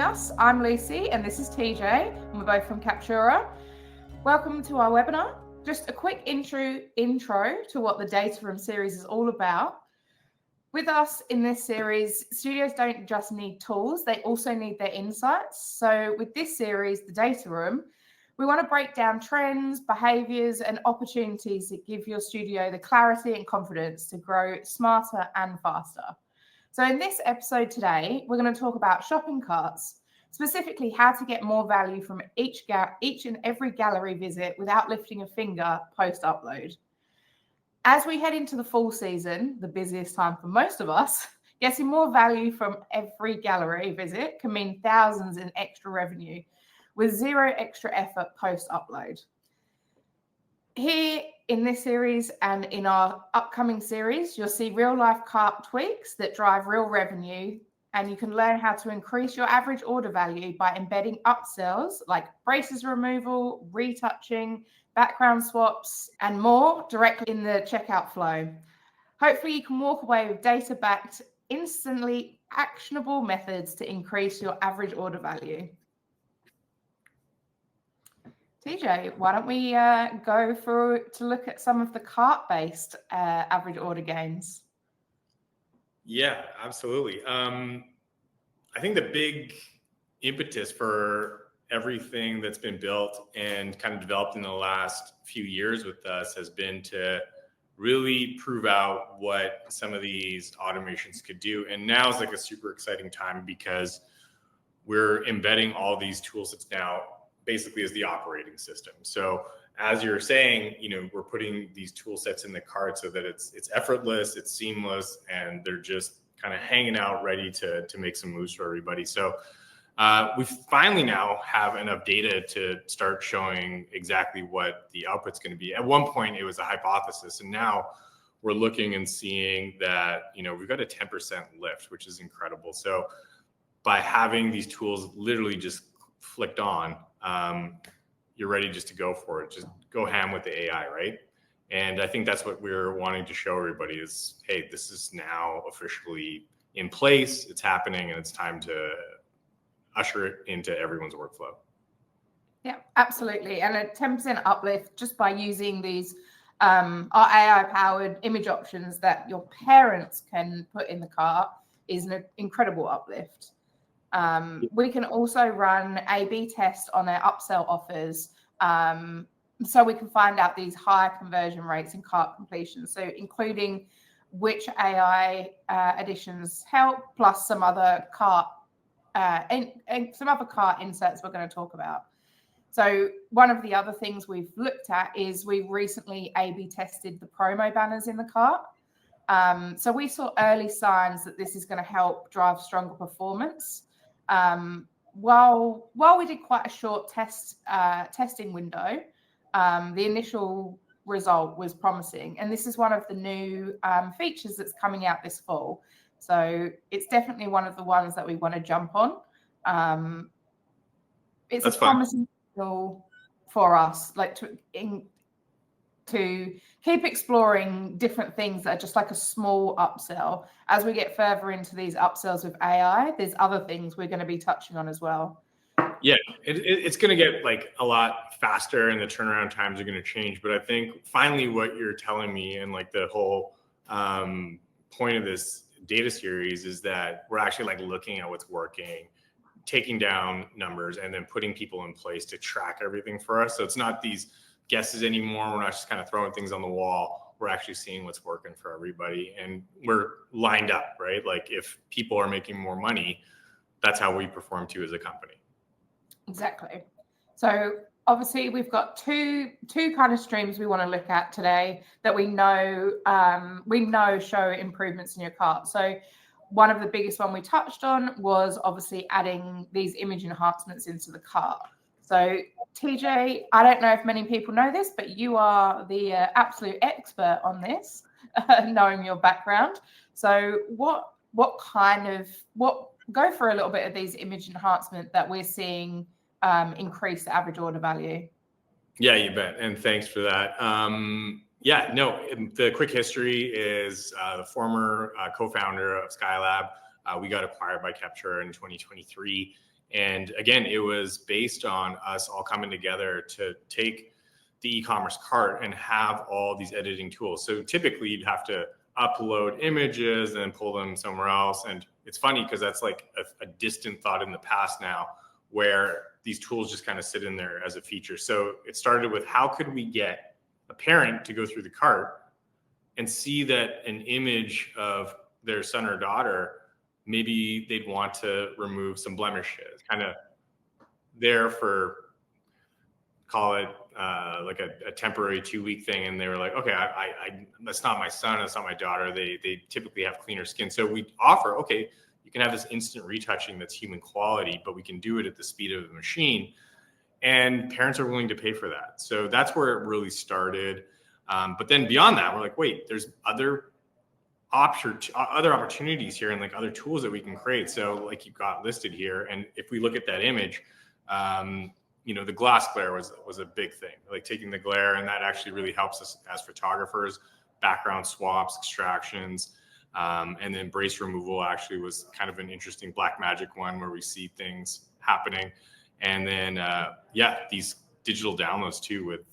us. I'm Lucy and this is TJ, and we're both from Captura. Welcome to our webinar. Just a quick intro to what the data room series is all about. With us in this series, studios don't just need tools, they also need their insights. So with this series, the data room, we want to break down trends, behaviors, and opportunities that give your studio the clarity and confidence to grow smarter and faster. So in this episode today, we're going to talk about shopping carts, specifically how to get more value from each and every gallery visit without lifting a finger post-upload. As we head into the fall season, the busiest time for most of us, getting more value from every gallery visit can mean thousands in extra revenue with zero extra effort post-upload. Here in this series and in our upcoming series, you'll see real-life cart tweaks that drive real revenue, and you can learn how to increase your average order value by embedding upsells like braces removal, retouching, background swaps, and more directly in the checkout flow. Hopefully you can walk away with data-backed, instantly actionable methods to increase your average order value. TJ, why don't we go to look at some of the cart-based average order gains? Yeah, absolutely. I think the big impetus for everything that's been built and kind of developed in the last few years with us has been to really prove out what some of these automations could do. And now is like a super exciting time because we're embedding all these tool sets now basically as the operating system. So as you're saying, we're putting these tool sets in the cart so that it's effortless, it's seamless, and they're just kind of hanging out ready to make some moves for everybody. So we finally now have enough data to start showing exactly what the output's going to be. At one point, it was a hypothesis, and now we're looking and seeing that, we've got a 10% lift, which is incredible. So by having these tools literally just flicked on, you're ready just to go for it. Just go ham with the AI, right? And I think that's what we're wanting to show everybody is, hey, this is now officially in place, it's happening, and it's time to usher it into everyone's workflow. Yeah, absolutely. And a 10% uplift just by using these our AI-powered image options that your parents can put in the cart is an incredible uplift. We can also run A/B tests on their upsell offers, so we can find out these higher conversion rates and cart completion. So including which AI additions help, plus some other cart and some other cart inserts we're going to talk about. So one of the other things we've looked at is we've recently A/B tested the promo banners in the cart. So we saw early signs that this is going to help drive stronger performance. While we did quite a short testing window, the initial result was promising, and this is one of the new features that's coming out this fall. So it's definitely one of the ones that we want to jump on. It's a promising tool for us, like to keep exploring different things that are just like a small upsell. As we get further into these upsells with AI, there's other things we're going to be touching on as well. Yeah, it's going to get like a lot faster and the turnaround times are going to change. But I think finally what you're telling me and like the whole point of this data series is that we're actually like looking at what's working, taking down numbers, and then putting people in place to track everything for us. So it's not these guesses anymore. We're not just kind of throwing things on the wall. We're actually seeing what's working for everybody, and we're lined up, right? Like if people are making more money, that's how we perform too as a company. Exactly. So obviously we've got two kind of streams we want to look at today that we know show improvements in your cart. So one of the biggest one we touched on was obviously adding these image enhancements into the cart. So TJ, I don't know if many people know this, but you are the absolute expert on this, knowing your background. So go for a little bit of these image enhancement that we're seeing increase the average order value. Yeah, you bet. And thanks for that. The quick history is the former co-founder of Skylab. We got acquired by Captura in 2023. And again, it was based on us all coming together to take the e-commerce cart and have all these editing tools. So typically you'd have to upload images and pull them somewhere else. And it's funny because that's like a distant thought in the past now, where these tools just kind of sit in there as a feature. So it started with, how could we get a parent to go through the cart and see that an image of their son or daughter, maybe they'd want to remove some blemishes, kind of there for, call it like a temporary 2-week thing. And they were like, okay, I that's not my son, that's not my daughter. They typically have cleaner skin. So we offer, okay, you can have this instant retouching that's human quality, but we can do it at the speed of the machine. And parents are willing to pay for that. So that's where it really started. But then beyond that, we're like, wait, there's other opportunities here and like other tools that we can create. So like you've got listed here. And if we look at that image, the glass glare was a big thing, like taking the glare, and that actually really helps us as photographers. Background swaps, extractions, and then brace removal actually was kind of an interesting black magic one where we see things happening. And then, these digital downloads too with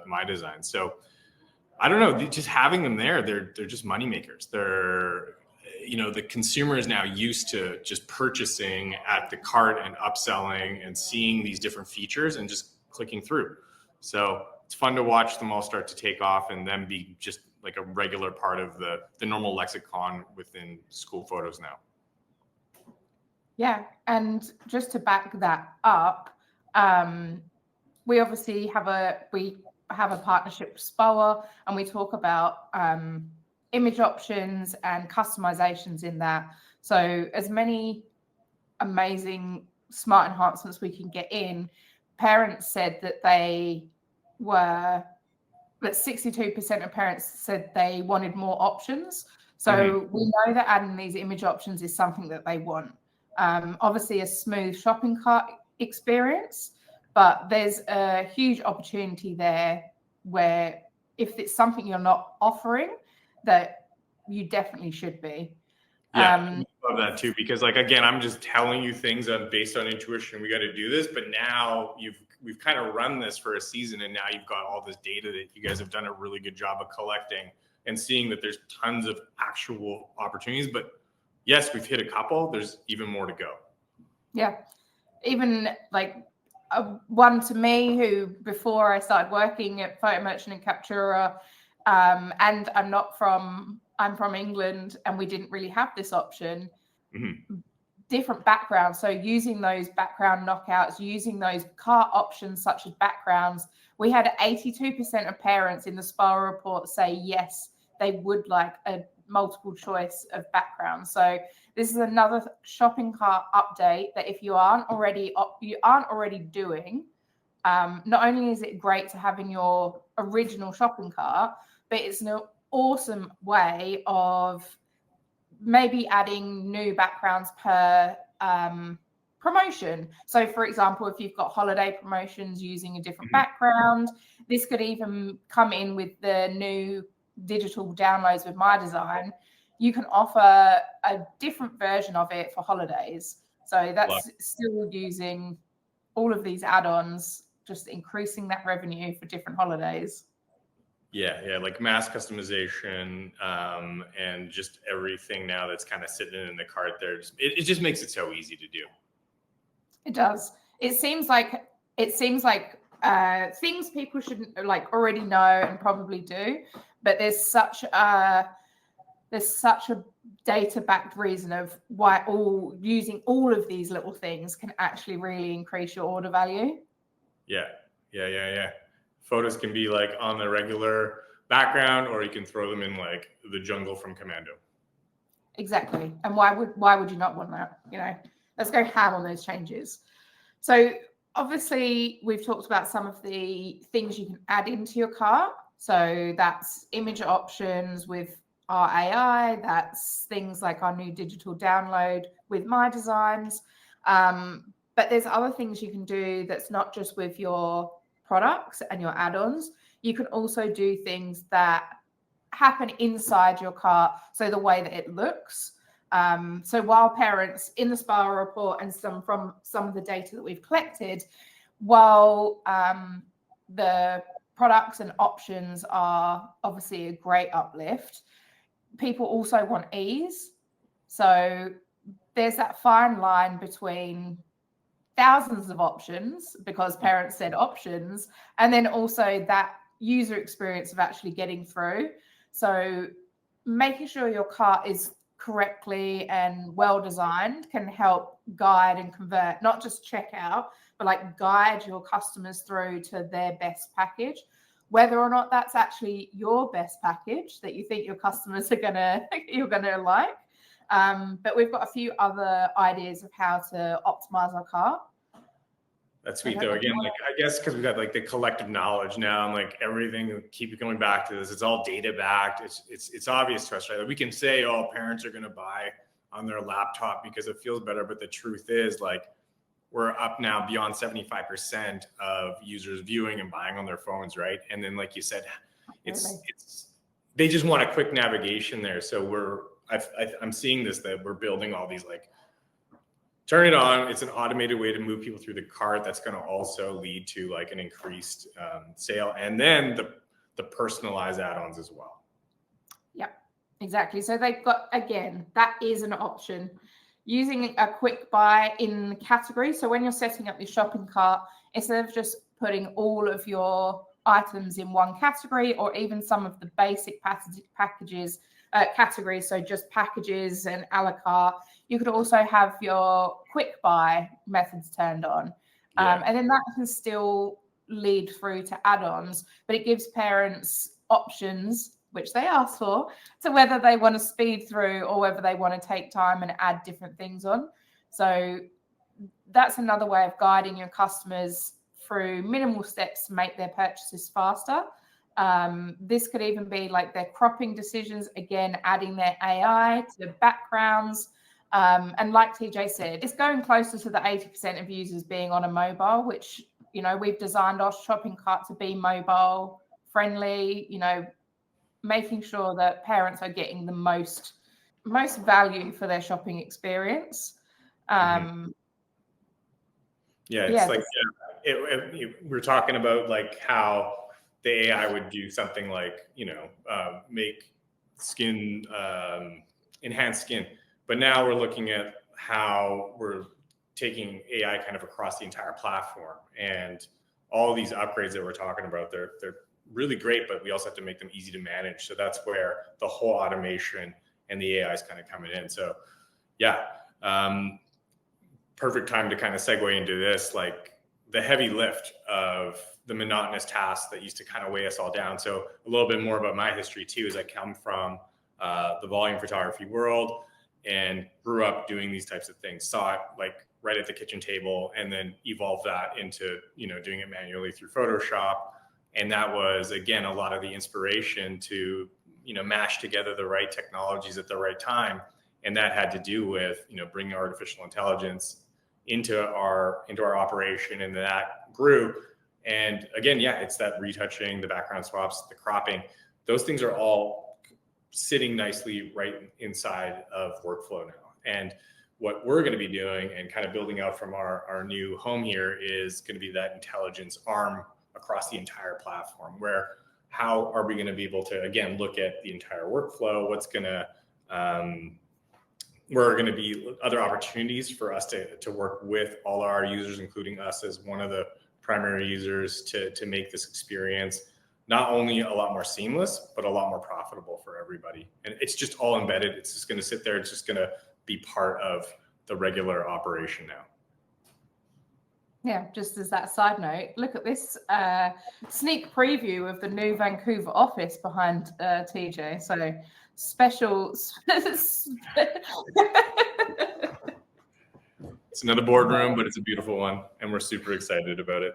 my design. So I don't know, just having them there, they're just money makers. They're, the consumer is now used to just purchasing at the cart and upselling and seeing these different features and just clicking through. So it's fun to watch them all start to take off and then be just like a regular part of the normal lexicon within school photos now. Yeah, and just to back that up, we obviously have a partnership with SPOA, and we talk about image options and customizations in that. So as many amazing smart enhancements we can get in. Parents said that 62% of parents said they wanted more options. So we know that adding these image options is something that they want. Obviously a smooth shopping cart experience, but there's a huge opportunity there where if it's something you're not offering, that you definitely should be. Yeah, I love that too, because like, again, I'm just telling you things based on intuition. We got to do this, but now we've kind of run this for a season, and now you've got all this data that you guys have done a really good job of collecting and seeing that there's tons of actual opportunities. But yes, we've hit a couple. There's even more to go. Yeah, even like one to me who before I started working at Photo Merchant and Captura, and I'm from England, and we didn't really have this option. Different backgrounds. So using those background knockouts, using those cart options such as backgrounds, we had 82% of parents in the SPA report say yes, they would like a multiple choice of backgrounds. So this is another shopping cart update that if you aren't already doing, not only is it great to have in your original shopping cart, but it's an awesome way of maybe adding new backgrounds per promotion. So for example, if you've got holiday promotions using a different background, this could even come in with the new digital downloads with my design. You can offer a different version of it for holidays. So that's still using all of these add-ons, just increasing that revenue for different holidays. Yeah, like mass customization, and just everything now that's kind of sitting in the cart there. It just makes it so easy to do. It does. It seems like things people should like already know and probably do, but there's such a data-backed reason of why using all of these little things can actually really increase your order value. Yeah. Photos can be like on the regular background, or you can throw them in like the jungle from Commando. Exactly. And why would you not want that? Let's go ham on those changes. So obviously we've talked about some of the things you can add into your cart. So that's image options with our AI. That's things like our new digital download with my designs. But there's other things you can do that's not just with your products and your add-ons. You can also do things that happen inside your cart. So the way that it looks, So while parents in the SPA report and from some of the data that we've collected, while the products and options are obviously a great uplift, people also want ease. So there's that fine line between thousands of options, because parents said options, and then also that user experience of actually getting through. So making sure your cart is correctly and well designed can help guide and convert, not just check out, but like guide your customers through to their best package, whether or not that's actually your best package that you think your customers are you're gonna like. But we've got a few other ideas of how to optimize our cart. That's sweet though. Again, like I guess because we've got like the collective knowledge now, and like everything, keep going back to this. It's all data backed. It's obvious to us, right? Like we can say, oh, parents are going to buy on their laptop because it feels better, but the truth is, like, we're up now beyond 75% of users viewing and buying on their phones, right? And then, like you said, it's they just want a quick navigation there. So I'm seeing this, that we're building all these, like, turn it on. It's an automated way to move people through the cart. That's going to also lead to like an increased sale, and then the personalized add-ons as well. Yeah, exactly. So they've got, again, that is an option. Using a quick buy in category. So when you're setting up your shopping cart, instead of just putting all of your items in one category, or even some of the basic packages categories, so just packages and a la carte, you could also have your quick buy methods turned on. And then that can still lead through to add-ons, but it gives parents options, which they ask for, to whether they want to speed through or whether they want to take time and add different things on. So that's another way of guiding your customers through minimal steps to make their purchases faster. This could even be like their cropping decisions, again, adding their AI to backgrounds. And like TJ said, it's going closer to the 80% of users being on a mobile, which, you know, we've designed our shopping cart to be mobile friendly, you know, making sure that parents are getting the most value for their shopping experience. We're talking about like how the AI would do something like, you know, make skin, enhance skin. But now we're looking at how we're taking AI kind of across the entire platform, and all these upgrades that we're talking about, they're really great, but we also have to make them easy to manage. So that's where the whole automation and the AI is kind of coming in. So perfect time to kind of segue into this, like the heavy lift of the monotonous tasks that used to kind of weigh us all down. So a little bit more about my history too, is I come from the volume photography world and grew up doing these types of things, saw it like right at the kitchen table, and then evolved that into, you know, doing it manually through Photoshop. And that was, again, a lot of the inspiration to, you know, mash together the right technologies at the right time. And that had to do with, you know, bringing artificial intelligence into our operation, and that grew. And again, it's that retouching, the background swaps, the cropping. Those things are all sitting nicely right inside of workflow now. And what we're going to be doing and kind of building out from our new home here is going to be that intelligence arm across the entire platform, where how are we going to be able to, again, look at the entire workflow? What's going to, where are going to be other opportunities for us to work with all our users, including us as one of the primary users, to make this experience not only a lot more seamless, but a lot more profitable for everybody. And it's just all embedded. It's just going to sit there. It's just going to be part of the regular operation now. Yeah, just as that side note, look at this sneak preview of the new Vancouver office behind TJ. So special. It's another boardroom, but it's a beautiful one, and we're super excited about it.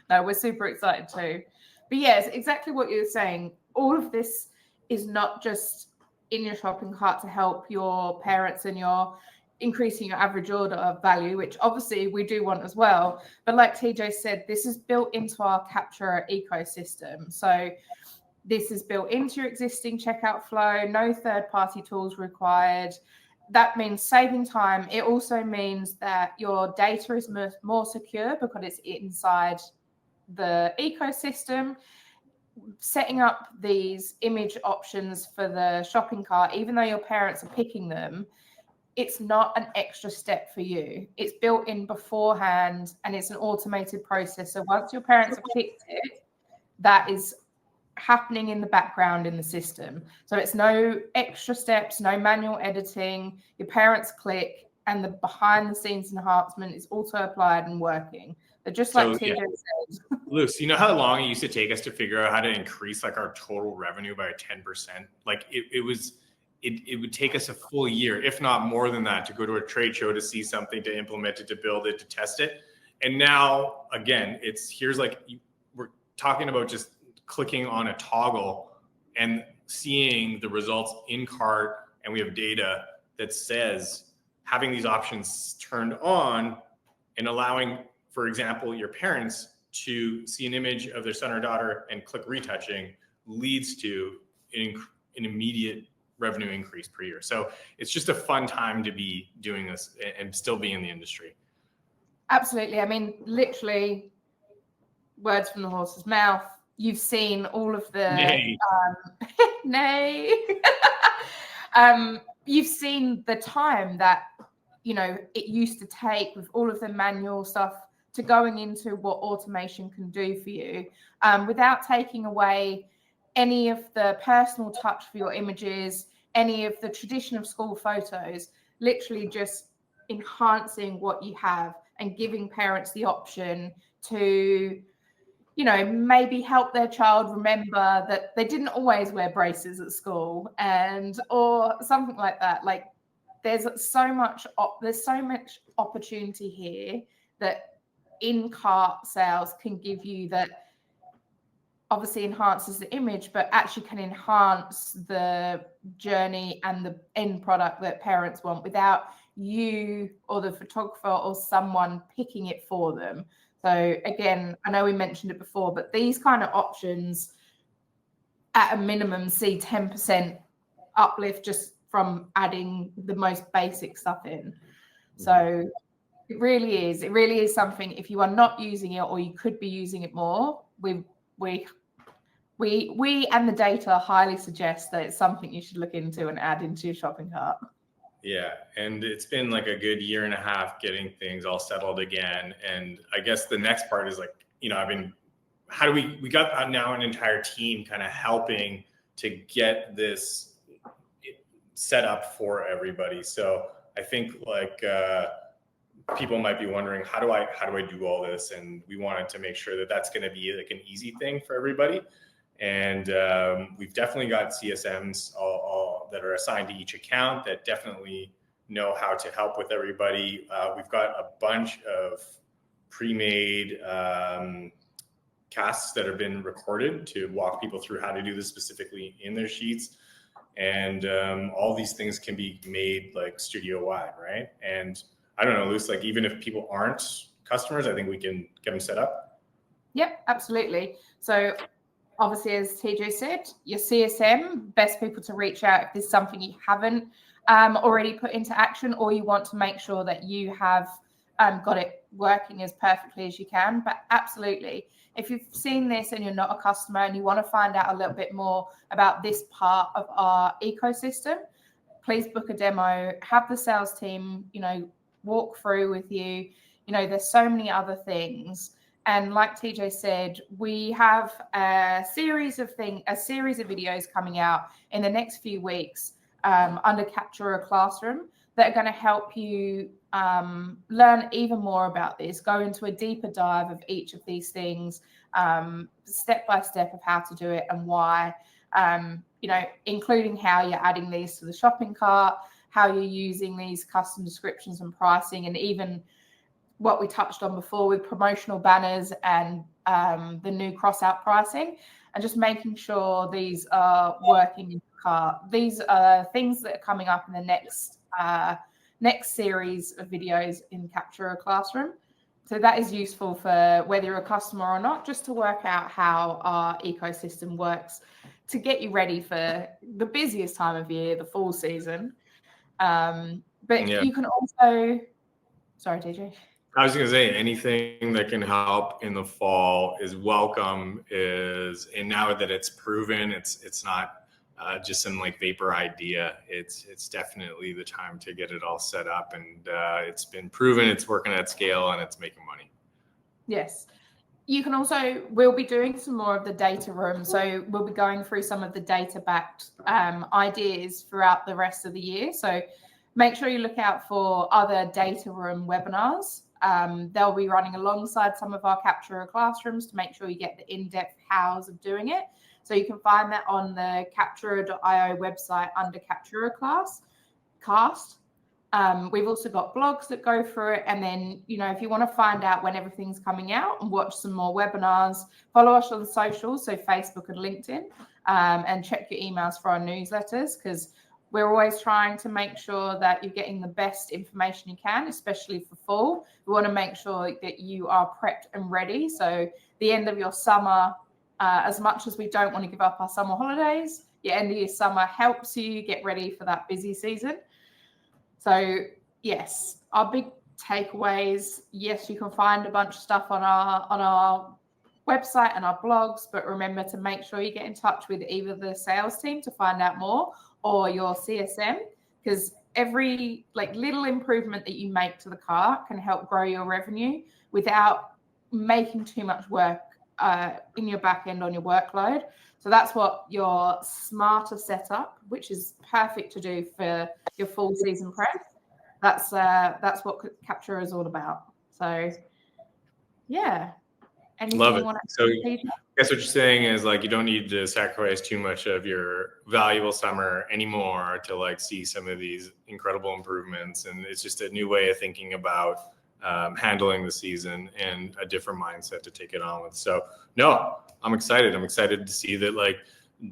No, we're super excited too. But yes, exactly what you're saying. All of this is not just in your shopping cart to help your parents and your increasing your average order value, which obviously we do want as well. But like TJ said, this is built into our Captura ecosystem. So This is built into your existing checkout flow, no third-party tools required. That means saving time. It also means that your data is more secure because it's inside the ecosystem. Setting up these image options for the shopping cart, even though your parents are picking them, it's not an extra step for you. It's built in beforehand and it's an automated process. So once your parents have picked it, that is happening in the background in the system. So it's no extra steps, no manual editing. Your parents click and the behind the scenes enhancement is auto applied and working. But just like TJ said. Luce, you know how long it used to take us to figure out how to increase like our total revenue by 10%? Like it would take us a full year, if not more than that, to go to a trade show to see something, to implement it, to build it, to test it. And now, again, here's like, we're talking about just clicking on a toggle and seeing the results in cart. And we have data that says having these options turned on and allowing, for example, your parents to see an image of their son or daughter and click retouching leads to an immediate revenue increase per year. So it's just a fun time to be doing this and still be in the industry. Absolutely. I mean, literally, words from the horse's mouth. You've seen all of the nay. You've seen the time that it used to take with all of the manual stuff to going into what automation can do for you, without taking away any of the personal touch for your images, any of the tradition of school photos, literally just enhancing what you have and giving parents the option to, maybe help their child remember that they didn't always wear braces at school or something like that. Like there's so much opportunity here that in-cart sales can give you, that obviously enhances the image, but actually can enhance the journey and the end product that parents want without you or the photographer or someone picking it for them. So again, I know we mentioned it before, but these kind of options at a minimum see 10% uplift just from adding the most basic stuff in. So it really is something, if you are not using it or you could be using it more, we and the data highly suggest that it's something you should look into and add into your shopping cart. Yeah, and it's been like a good year and a half getting things all settled again. And I guess the next part is like, we got now an entire team kind of helping to get this set up for everybody. So I think like people might be wondering, how do I do all this? And we wanted to make sure that that's going to be like an easy thing for everybody. And we've definitely got CSMs all that are assigned to each account that definitely know how to help with everybody. We've got a bunch of pre-made casts that have been recorded to walk people through how to do this specifically in their sheets. And all these things can be made like studio-wide, right? And I don't know, Luce, like even if people aren't customers, I think we can get them set up. Yep, absolutely. So obviously, as TJ said, your CSM, best people to reach out if there's something you haven't already put into action, or you want to make sure that you have got it working as perfectly as you can. But absolutely, if you've seen this and you're not a customer and you want to find out a little bit more about this part of our ecosystem, please book a demo, have the sales team, walk through with you. There's so many other things. And like TJ said, we have a series of videos coming out in the next few weeks under Captura Classroom that are going to help you learn even more about this, go into a deeper dive of each of these things, step by step of how to do it and why, including how you're adding these to the shopping cart, how you're using these custom descriptions and pricing, and even what we touched on before with promotional banners and the new cross-out pricing, and just making sure these are working in the cart. These are things that are coming up in the next series of videos in Captura Classroom. So that is useful for whether you're a customer or not, just to work out how our ecosystem works. to get you ready for the busiest time of year, the fall season. But Yeah. you can also, sorry, TJ. I was going to say anything that can help in the fall is welcome. And now that it's proven, it's not just some like vapor idea. It's definitely the time to get it all set up, and it's been proven it's working at scale and it's making money. Yes. You can also, we'll be doing some more of the data room. So we'll be going through some of the data-backed ideas throughout the rest of the year. So make sure you look out for other data room webinars. They'll be running alongside some of our Captura classrooms to make sure you get the in-depth hows of doing it. So you can find that on the Captura.io website under Captura cast. We've also got blogs that go through it. And then, if you want to find out when everything's coming out and watch some more webinars, follow us on the socials, so Facebook and LinkedIn, and check your emails for our newsletters, because we're always trying to make sure that you're getting the best information you can, especially for fall. We want to make sure that you are prepped and ready. So the end of your summer, as much as we don't want to give up our summer holidays, your end of your summer helps you get ready for that busy season. So yes, our big takeaways, yes, you can find a bunch of stuff on our website and our blogs, but remember to make sure you get in touch with either the sales team to find out more or your CSM, because every little improvement that you make to the car can help grow your revenue without making too much work in your back end on your workload. So that's what your smarter setup, which is perfect to do for your full season prep. That's what Captura is all about. So yeah. Anything Love it. you want to So I guess what you're saying is you don't need to sacrifice too much of your valuable summer anymore to see some of these incredible improvements. And it's just a new way of thinking about handling the season and a different mindset to take it on with. So no, I'm excited. I'm excited to see that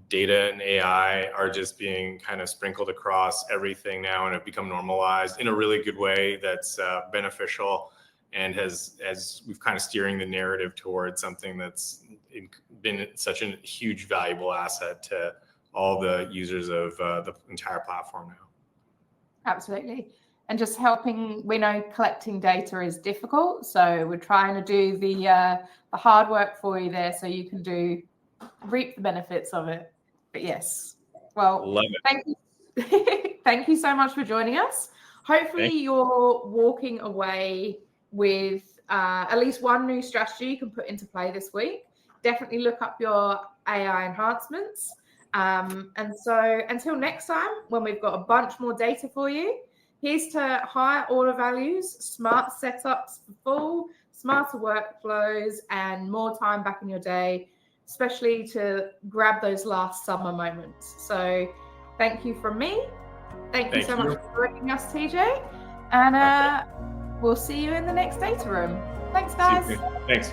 data and AI are just being kind of sprinkled across everything now and have become normalized in a really good way that's beneficial, and as we've kind of steering the narrative towards something that's been such a huge valuable asset to all the users of the entire platform now. Absolutely. And just helping, we know collecting data is difficult, so we're trying to do the hard work for you there so you can reap the benefits of it. But yes, well, love it. Thank you. Thank you so much for joining us. Hopefully you're walking away with at least one new strategy you can put into play this week. Definitely look up your AI enhancements. And so until next time, when we've got a bunch more data for you, here's to higher order values, smart setups for fall, smarter workflows, and more time back in your day, especially to grab those last summer moments. So thank you from me. Thank you so much for joining us, TJ. And we'll see you in the next data room. Thanks, guys. Thanks.